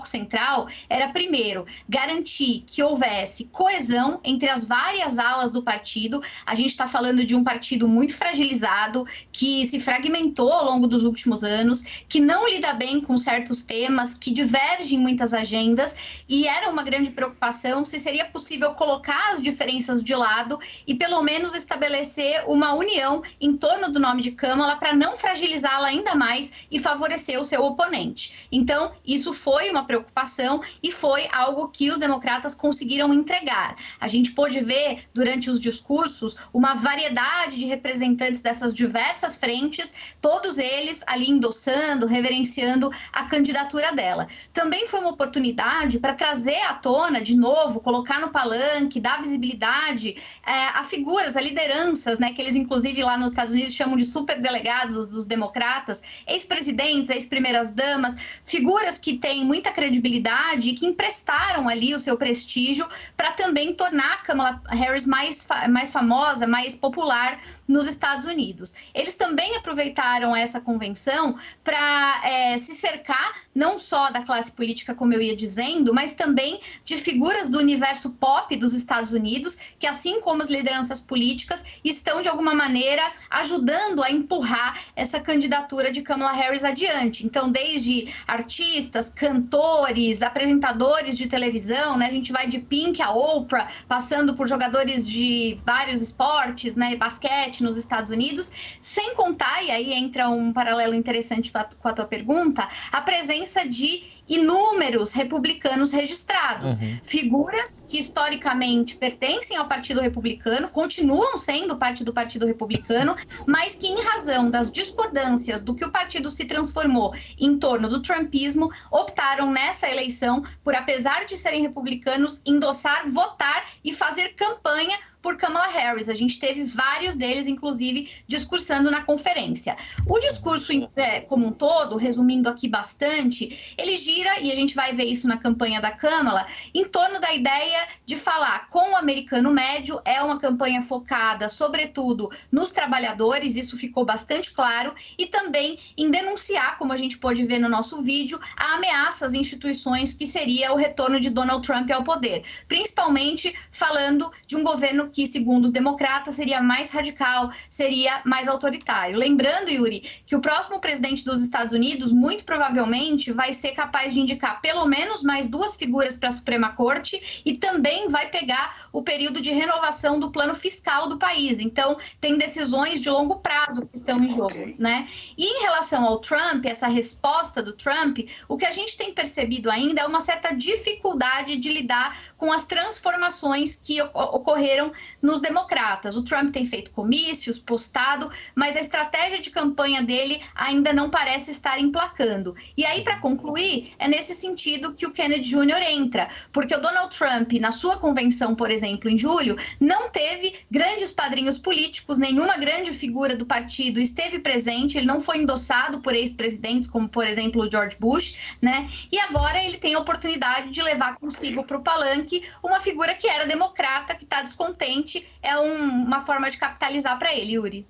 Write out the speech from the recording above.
foco central era, primeiro, garantir que houvesse coesão entre as várias alas do partido. A gente está falando de um partido muito fragilizado, que se fragmentou ao longo dos últimos anos, que não lida bem com certos temas, que divergem em muitas agendas, e era uma grande preocupação se seria possível colocar as diferenças de lado e pelo menos estabelecer uma união em torno do nome de Kamala para não fragilizá-la ainda mais e favorecer o seu oponente. Então, isso foi uma preocupação e foi algo que os democratas conseguiram entregar. A gente pôde ver durante os discursos uma variedade de representantes dessas diversas frentes, todos eles ali endossando, reverenciando a candidatura dela. Também foi uma oportunidade para trazer à tona, de novo, colocar no palanque, dar visibilidade a figuras, a lideranças, né, que eles inclusive lá nos Estados Unidos chamam de superdelegados dos democratas, ex-presidentes, ex-primeiras-damas, figuras que têm muita credibilidade e que emprestaram ali o seu prestígio para também tornar a Kamala Harris mais famosa, mais popular nos Estados Unidos. Eles também aproveitaram essa convenção para se cercar não só da classe política, como eu ia dizendo, mas também de figuras do universo pop dos Estados Unidos, que assim como as lideranças políticas, estão de alguma maneira ajudando a empurrar essa candidatura de Kamala Harris adiante. Então, desde artistas, cantores, apresentadores de televisão, né, a gente vai de Pink a Oprah, passando por jogadores de vários esportes, né, basquete nos Estados Unidos, sem contar, e aí entra um paralelo interessante com a tua pergunta, a presença de inúmeros republicanos registrados. Figuras que historicamente pertencem ao Partido Republicano, continuam sendo parte do Partido Republicano, mas que em razão das discordâncias do que o partido se transformou em torno do trumpismo, optaram nessa eleição por, apesar de serem republicanos, endossar, votar e fazer campanha por Kamala Harris. A gente teve vários deles, inclusive, discursando na conferência. O discurso como um todo, resumindo aqui bastante, ele gira, e a gente vai ver isso na campanha da Kamala, em torno da ideia de falar com o americano médio. É uma campanha focada, sobretudo, nos trabalhadores, isso ficou bastante claro, e também em denunciar, como a gente pôde ver no nosso vídeo, a ameaça às instituições que seria o retorno de Donald Trump ao poder, principalmente falando de um governo que, segundo os democratas, seria mais radical, seria mais autoritário. Lembrando, Yuri, que o próximo presidente dos Estados Unidos, muito provavelmente, vai ser capaz de indicar pelo menos mais 2 figuras para a Suprema Corte e também vai pegar o período de renovação do plano fiscal do país. Então, tem decisões de longo prazo que estão em jogo, né? E em relação ao Trump, essa resposta do Trump, o que a gente tem percebido ainda é uma certa dificuldade de lidar com as transformações que ocorreram nos democratas. O Trump tem feito comícios, postado, mas a estratégia de campanha dele ainda não parece estar emplacando. E aí, para concluir, é nesse sentido que o Kennedy Jr. entra, porque o Donald Trump, na sua convenção, por exemplo, em julho, não teve grandes padrinhos políticos, nenhuma grande figura do partido esteve presente, ele não foi endossado por ex-presidentes, como, por exemplo, o George Bush, né? E agora ele tem a oportunidade de levar consigo para o palanque uma figura que era democrata, que está descontente. É uma forma de capitalizar para ele, Yuri.